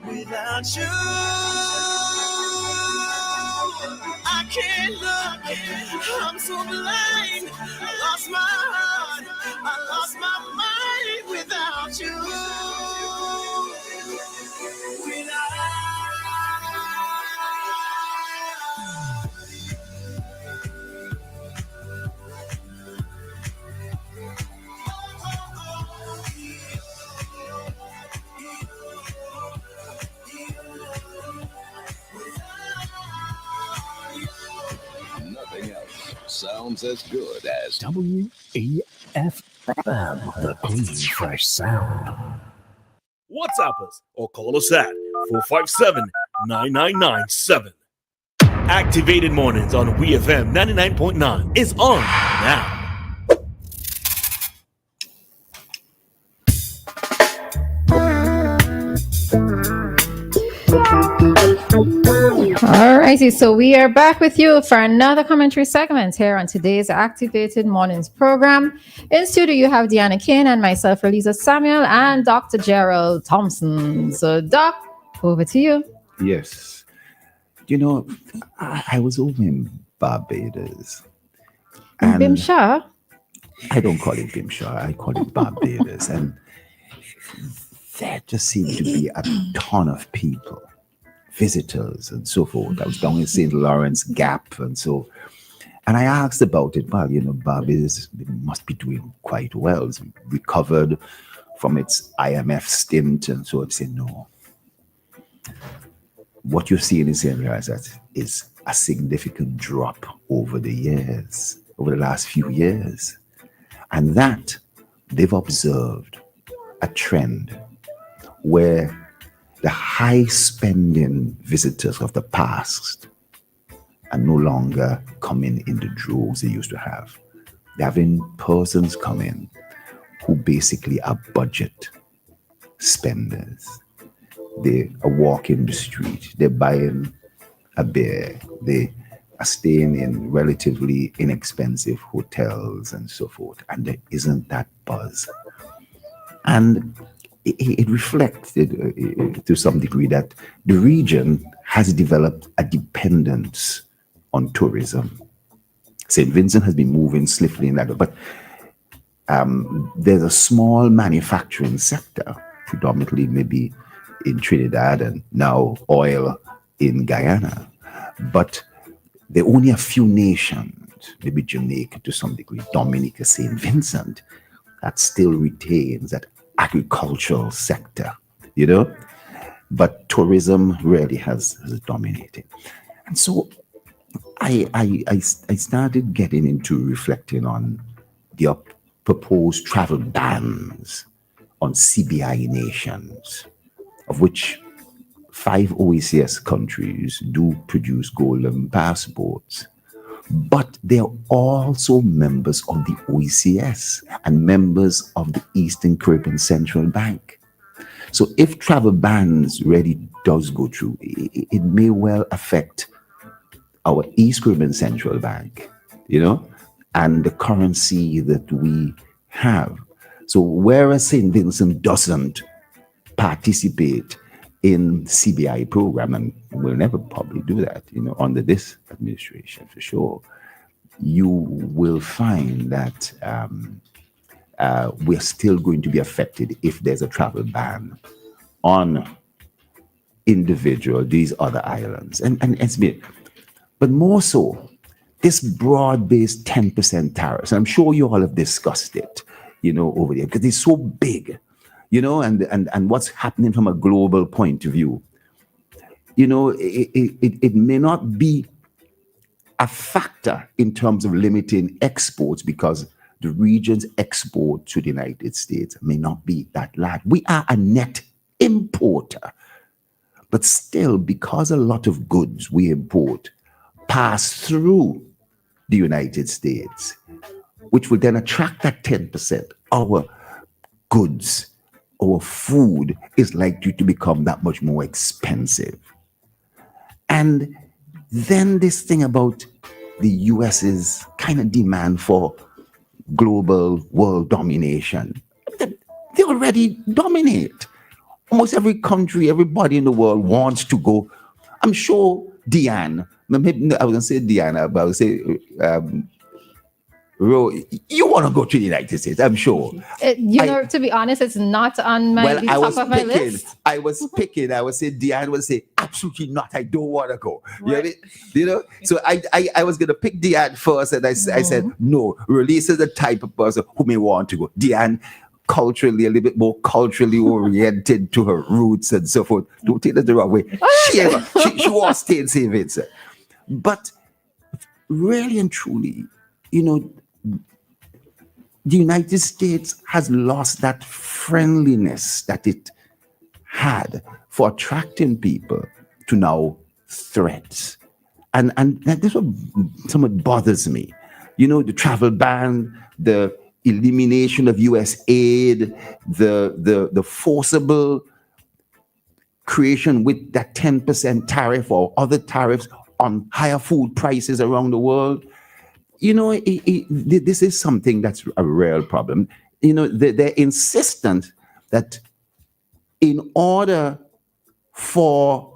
Without you, I can't look. I'm so blind. I lost my heart. I lost my mind without you. Nothing else sounds as good as WEFM, the clean, fresh sound. WhatsApp us or call us at 457-9997. Activated Mornings on WEFM 99.9 is on now. Alrighty, so we are back with you for another commentary segment here on today's Activated Mornings program. In studio, you have Dianna, Cain, and myself, Roleza Samuel, and Dr. Gerald Thompson. So, Doc, over to you. Yes. You know, I was over in Barbados. And Bimshaw? I don't call it Bimshaw. I call it Barbados. And there just seemed to be a ton of people, visitors and so forth. I was down in St. Lawrence Gap and so. And I asked about it. Well, you know, Barbados must be doing quite well. It's recovered from its IMF stint. And so I said, no. What you're seeing in St. Lawrence is a significant drop over the years, over the last few years. And that they've observed a trend where the high spending visitors of the past are no longer coming in the droves they used to have. They're having persons come in who basically are budget spenders. They are walking the street, they're buying a beer, they are staying in relatively inexpensive hotels and so forth, and there isn't that buzz. And it reflected to some degree that the region has developed a dependence on tourism. St. Vincent has been moving swiftly in that way, but there's a small manufacturing sector, predominantly maybe in Trinidad and now oil in Guyana. But there are only a few nations, maybe Jamaica to some degree, Dominica, St. Vincent, that still retains that agricultural sector, you know, but tourism really has dominated. And so I started getting into reflecting on the proposed travel bans on CBI nations, of which 5 OECS countries do produce golden passports. But they are also members of the OECS and members of the Eastern Caribbean Central Bank. So if travel bans really does go through, it may well affect our East Caribbean Central Bank, you know, and the currency that we have. So whereas St. Vincent doesn't participate in CBI program, and will never probably do that, you know, under this administration for sure, you will find that we're still going to be affected if there's a travel ban on these other islands. And it's been, but more so, this broad-based 10% tariffs, I'm sure you all have discussed it, you know, over there, because it's so big. You know, and what's happening from a global point of view, you know, it may not be a factor in terms of limiting exports because the region's export to the United States may not be that large. We are a net importer, but still, because a lot of goods we import pass through the United States, which will then attract that 10%, our goods, our food is likely to become that much more expensive. And then this thing about the US's kind of demand for global world domination. They already dominate. Almost every country, everybody in the world wants to go. I'm sure Dianna, maybe I was going to say Dianna, but I would say, you want to go to the United States, I'm sure. To be honest, it's not on the top of my list. I was say Dianna would say, absolutely not. I don't want to go. Right. You know? So I was going to pick Dianna first, and I said, no, Roleza is the type of person who may want to go. Dianna, culturally, a little bit more culturally oriented to her roots and so forth. Don't take that the wrong way. She was staying in St. Vincent. But really and truly, the United States has lost that friendliness that it had for attracting people to now threats. And this is what somewhat bothers me. The travel ban, the elimination of U.S. aid, the forcible creation with that 10% tariff or other tariffs on higher food prices around the world. This is something that's a real problem. They're insistent that in order for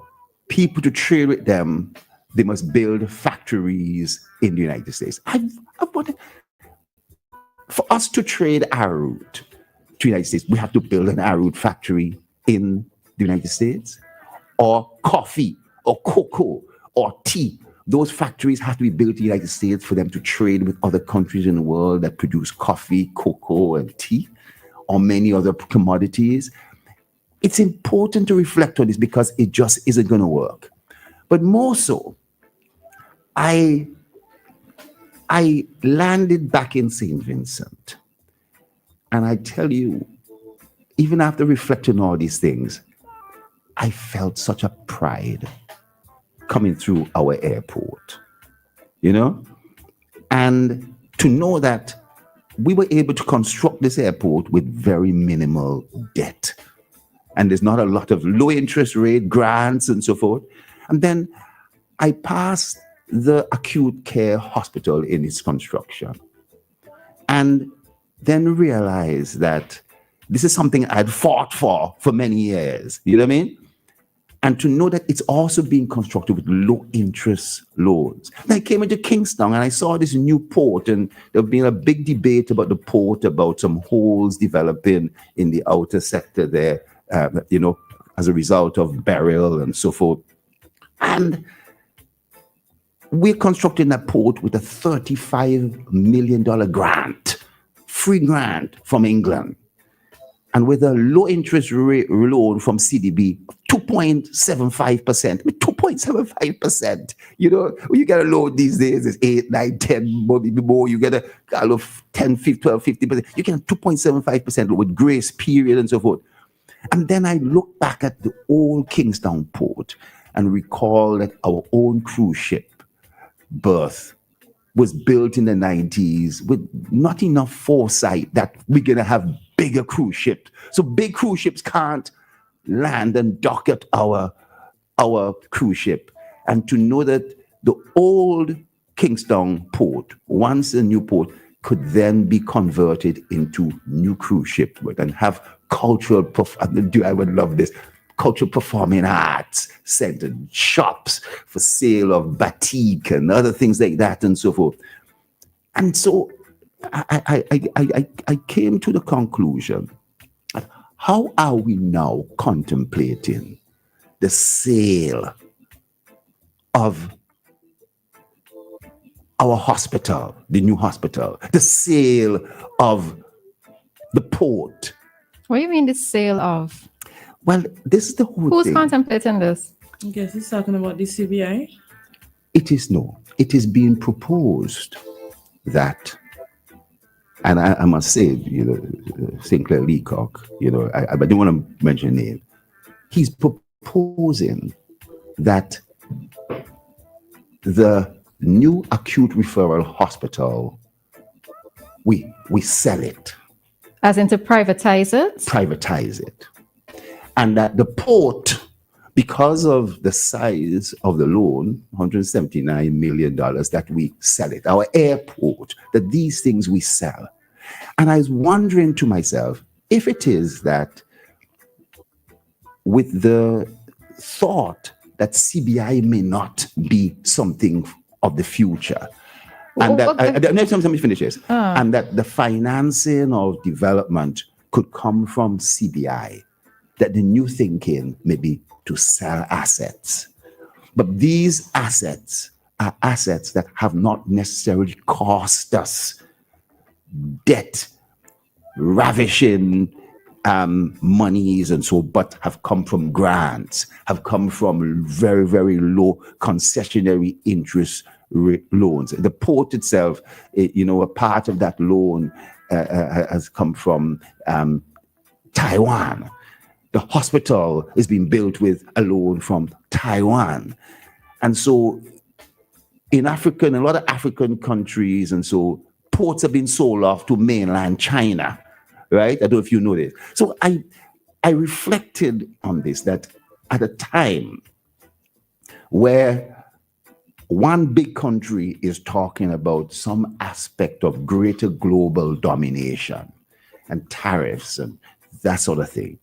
people to trade with them, they must build factories in the United States. I wanted, for us to trade arrowroot to the United States, we have to build an arrowroot factory in the United States, or coffee, or cocoa, or tea. Those factories have to be built in the United States for them to trade with other countries in the world that produce coffee, cocoa, and tea, or many other commodities. It's important to reflect on this because it just isn't going to work. But more so, I landed back in St. Vincent. And I tell you, even after reflecting on all these things, I felt such a pride coming through our airport, and to know that we were able to construct this airport with very minimal debt. And there's not a lot of low interest rate grants and so forth. And then I passed the acute care hospital in its construction, and then realized that this is something I'd fought for many years. You know what I mean? And to know that it's also being constructed with low interest loans. And I came into Kingston and I saw this new port, and there'd been a big debate about the port, about some holes developing in the outer sector there, as a result of burial and so forth. And we're constructing that port with a $35 million grant, free grant from England. And with a low interest rate loan from CDB, 2.75%. 2.75%. You get a loan these days, it's 8, 9, 10, maybe more. You get a 10, 15, 12, 50%. You get a 2.75% with grace period and so forth. And then I look back at the old Kingstown port and recall that our own cruise ship berth was built in the 90s with not enough foresight that we're going to have bigger cruise ships. So big cruise ships can't land and dock at our cruise ship. And to know that the old Kingstown port, once a new port, could then be converted into new cruise ship and have cultural, I would love this, cultural performing arts centered shops for sale of batik and other things like that and so forth. And so I came to the conclusion, how are we now contemplating the sale of our hospital, the new hospital, the sale of the port? What do you mean the sale of? Well, this is the whole Who's thing. contemplating this? I guess he's talking about the CBI. It is being proposed that, and I must say, Sinclair Leacock, I don't want to mention his name. He's proposing that the new acute referral hospital, we sell it. As in to privatize it? Privatize it. And that the port, because of the size of the loan, $179 million, that we sell it. Our airport, that these things we sell. And I was wondering to myself, if it is that with the thought that CBI may not be something of the future. And let me finish this. And that the financing of development could come from CBI, that the new thinking may be to sell assets. But these assets are assets that have not necessarily cost us debt, ravishing monies and so, but have come from grants, have come from very, very low concessionary interest loans. The port itself, a part of that loan has come from Taiwan. The hospital is being built with a loan from Taiwan. And so in Africa, in a lot of African countries, and so ports have been sold off to mainland China, right? I don't know if you know this. So I reflected on this, that at a time where one big country is talking about some aspect of greater global domination and tariffs and that sort of thing,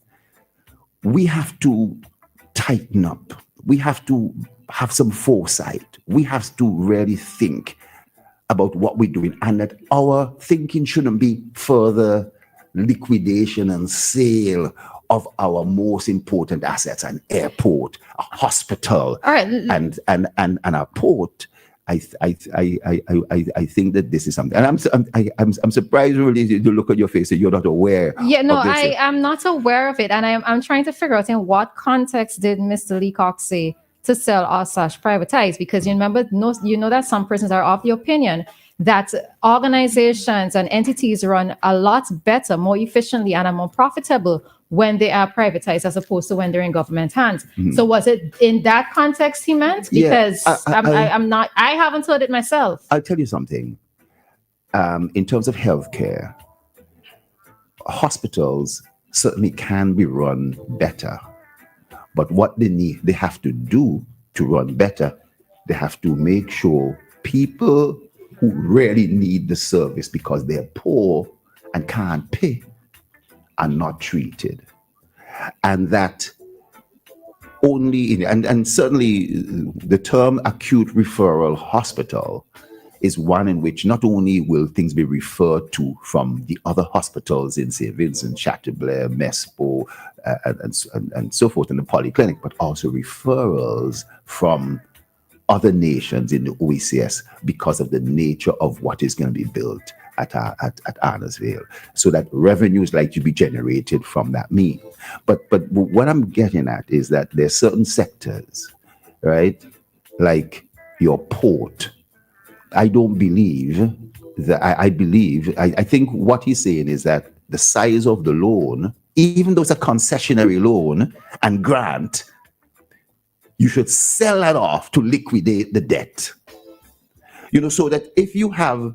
we have to tighten up. We have to have some foresight. We have to really think about what we're doing, and that our thinking shouldn't be further liquidation and sale of our most important assets, an airport, a hospital, and a port. I think that this is something, and I'm surprised really to look at your face that you're not aware. Yeah, no, I am not aware of it, and I'm trying to figure out in what context did Mr. Leacock say to sell or privatize, because you know that some persons are of the opinion that organizations and entities run a lot better, more efficiently, and are more profitable when they are privatized as opposed to when they're in government hands. Mm-hmm. So was it in that context he meant? Because I haven't heard it myself. I'll tell you something. In terms of healthcare, hospitals certainly can be run better. But what they have to do to run better, they have to make sure people who really need the service because they're poor and can't pay are not treated. And that only, and certainly the term acute referral hospital is one in which not only will things be referred to from the other hospitals in St. Vincent, Chateaubriand, Mespo, and so forth in the polyclinic, but also referrals from other nations in the OECS because of the nature of what is going to be built at Arnersville, so that revenues like to be generated from that mean. But what I'm getting at is that there's certain sectors, right, like your port. I don't believe that. I think what he's saying is that the size of the loan, even though it's a concessionary loan and grant, you should sell that off to liquidate the debt. So that if you have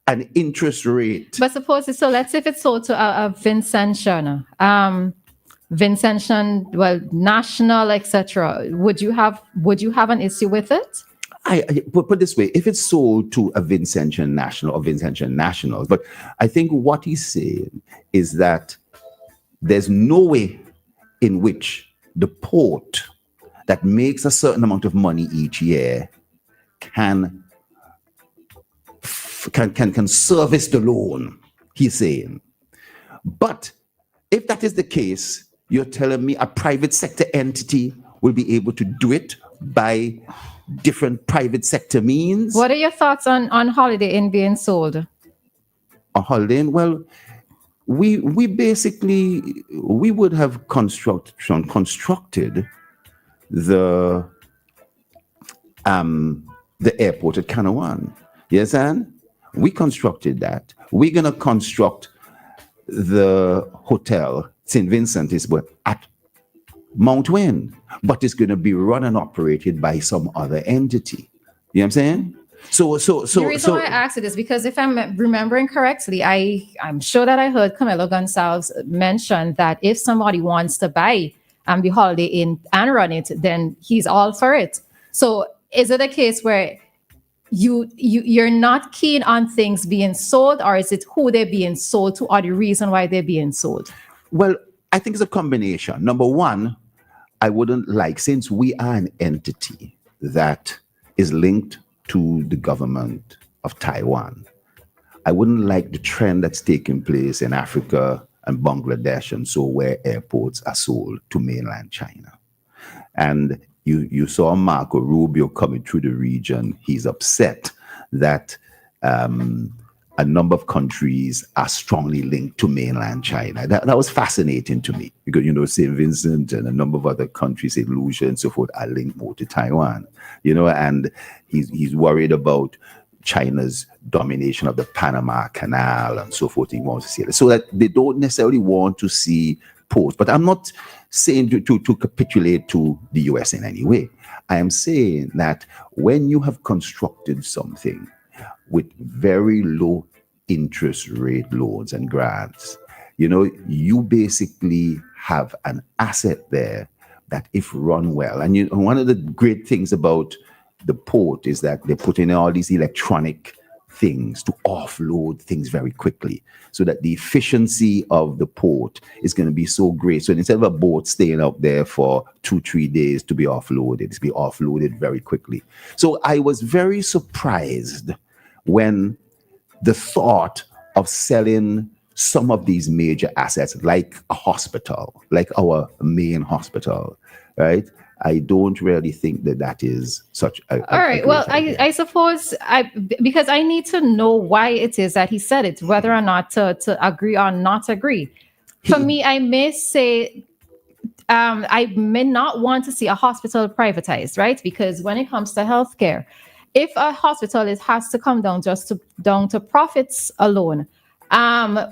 an interest rate. But suppose let's say if it's sold to a Vincentian, national, etc. Would you have an issue with it? I put this way, if it's sold to a Vincentian national or Vincentian nationals, but I think what he's saying is that there's no way in which the port that makes a certain amount of money each year can service the loan, he's saying. But if that is the case, you're telling me a private sector entity will be able to do it by different private sector means. What are your thoughts on Holiday Inn being sold? On Holiday Inn, well, we would have constructed the airport at Canawan. Yes, Anne? We constructed that. We're gonna construct the hotel St. Vincent is at Mount Wynn, but it's going to be run and operated by some other entity. You know what I'm saying? So the reason why I asked it is because if I'm remembering correctly, I'm sure that I heard Camilo Gonçalves mention that if somebody wants to buy the Holiday Inn and run it, then he's all for it. So is it a case where you're not keen on things being sold, or is it who they're being sold to or the reason why they're being sold? Well, I think it's a combination. Number one, I wouldn't like, since we are an entity that is linked to the government of Taiwan, I wouldn't like the trend that's taking place in Africa and Bangladesh and so, where airports are sold to mainland China. And you saw Marco Rubio coming through the region. He's upset that a number of countries are strongly linked to mainland China. That was fascinating to me because, St. Vincent and a number of other countries, St. Lucia and so forth, are linked more to Taiwan, and he's worried about China's domination of the Panama Canal and so forth. He wants to see it. So that they don't necessarily want to see ports. But I'm not saying to capitulate to the US in any way. I am saying that when you have constructed something with very low interest rate loans and grants, you basically have an asset there that, if run well, and one of the great things about the port is that they put in all these electronic things to offload things very quickly, so that the efficiency of the port is going to be so great. So instead of a boat staying out there for 2-3 days to be offloaded, it's be offloaded very quickly. So I was very surprised when the thought of selling some of these major assets, like a hospital, like our main hospital, right? I don't really think that is such a all right. Well, I suppose because I need to know why it is that he said it, whether or not to agree or not agree. For me, I may say I may not want to see a hospital privatized, right? Because when it comes to healthcare, if a hospital has to come down down to profits alone,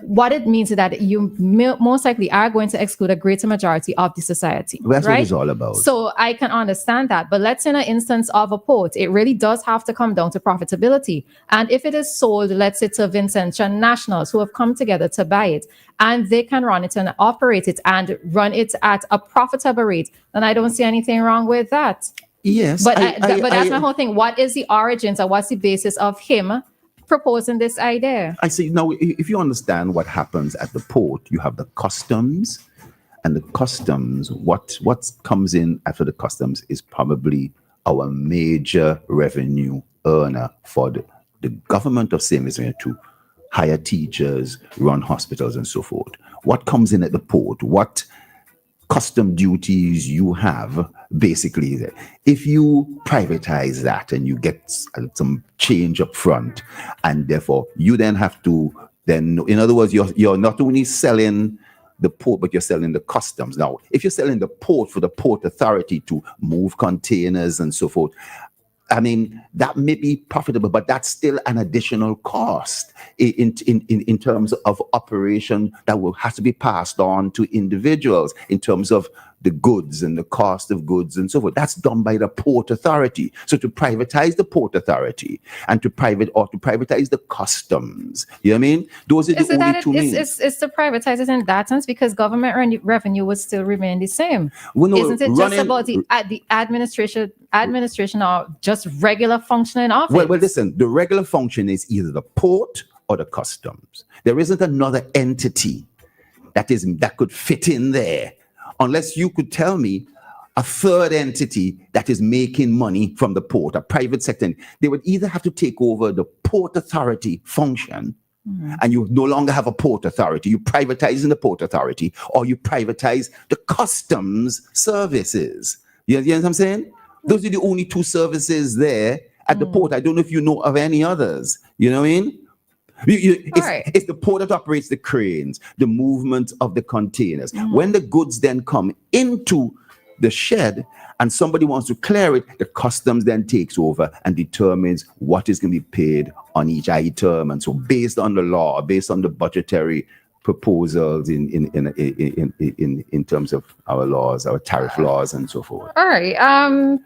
what it means is that you most likely are going to exclude a greater majority of the society. That's right? what it's all about. So I can understand that. But let's say in an instance of a port, it really does have to come down to profitability. And if it is sold, let's say to Vincentian nationals who have come together to buy it, and they can run it and operate it and run it at a profitable rate, then I don't see anything wrong with that. Yes. But that's my whole thing. What is the origins or what's the basis of him proposing this idea? I see. Now, if you understand what happens at the port, you have the customs, and the customs, what comes in after the customs is probably our major revenue earner for the government of St. Vincent to hire teachers, run hospitals, and so forth. What comes in at the port? What custom duties you have, basically. If you privatize that and you get some change up front, and therefore you then have to in other words, you're not only selling the port, but you're selling the customs. Now, if you're selling the port for the port authority to move containers and so forth, I mean, that may be profitable, but that's still an additional cost in terms of operation that will have to be passed on to individuals in terms of the goods and the cost of goods and so forth. That's done by the port authority. So to privatize the port authority and to privatize the customs, you know what I mean? Those are the only two means. It's to privatize it in that sense because government revenue would still remain the same. Well, no, isn't it just about the administration or just regular functioning of it? Well, listen, the regular function is either the port or the customs. There isn't another entity that could fit in there, unless you could tell me a third entity that is making money from the port, a private sector. They would either have to take over the port authority function, and you no longer have a port authority. You privatize in the port authority, or you privatize the customs services. You know what I'm saying? Those are the only two services there at the port. I don't know if you know of any others. You know what I mean? It's the port that operates the cranes, the movement of the containers. When the goods then come into the shed and somebody wants to clear it, the customs then takes over and determines what is going to be paid on each item. And so based on the law, based on the budgetary proposals in terms of our laws, our tariff laws, and so forth. All right.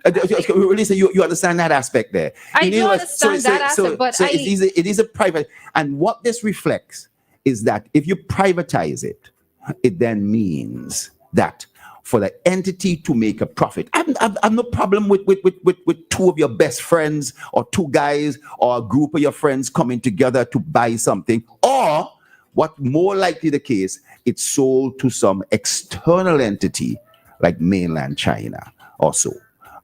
Listen, you understand that aspect there. I do understand that aspect, but it is a private. And what this reflects is that if you privatize it, it then means that for the entity to make a profit, I've no problem with two of your best friends or two guys or a group of your friends coming together to buy something, or what more likely the case, it's sold to some external entity, like mainland China also.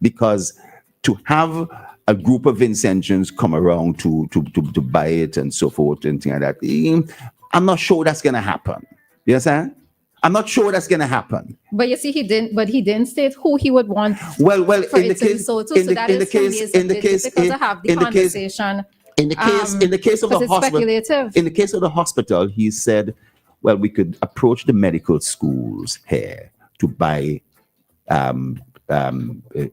Because to have a group of Vincentians come around to buy it and so forth and things like that, I'm not sure that's going to happen. You understand? I'm not sure that's going to happen. But you see, he didn't state who he would want. Well, for in the it to be case, sold to. in So the that in the is for me case, is in a the bit case, difficult to have the in the case, conversation. in the case of the it's hospital, speculative. in the case of the hospital, he said, well, we could approach the medical schools here to buy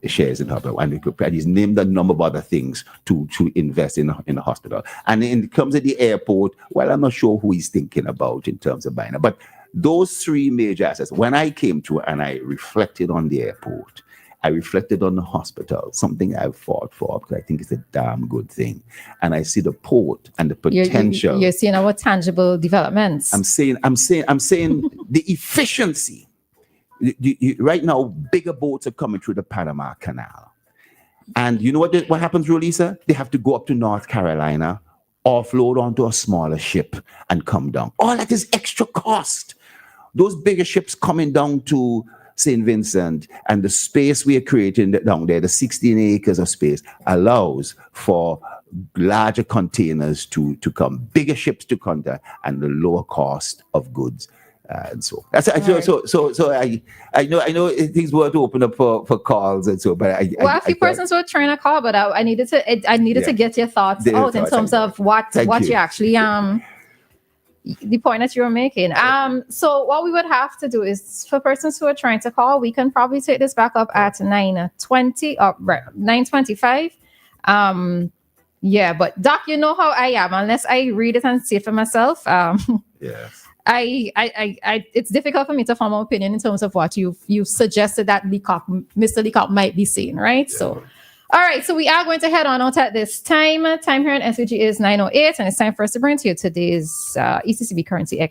shares in the hospital, and he's named a number of other things to invest in the hospital. And in terms of the airport, well, I'm not sure who he's thinking about in terms of buying it. But those three major assets, when I came to and I reflected on the airport, I reflected on the hospital, something I've fought for because I think it's a damn good thing. And I see the port and the potential. You're seeing our tangible developments. I'm saying the efficiency. Right now, bigger boats are coming through the Panama Canal. And you know what happens, Roleza? They have to go up to North Carolina, offload onto a smaller ship and come down. All that is extra cost. Those bigger ships coming down to St. Vincent and the space we are creating down there, the 16 acres of space, allows for larger containers to come, bigger ships to come there, and the lower cost of goods. And so that's so I know things were to open up for calls and so, but a few persons were trying to call, but I needed to get your thoughts out in terms of what you actually the point that you were making. So what we would have to do is, for persons who are trying to call, we can probably take this back up at 9:20 or 9:25. Yeah, but Doc, you know how I am. Unless I read it and see it for myself. Yes. I it's difficult for me to form an opinion in terms of what you've suggested that Mr. Leacock might be saying, right? Yeah. So, all right, so we are going to head on out at this time. Time here in SVG is 9:08, and it's time for us to bring to you today's ECCB currency exchange rate.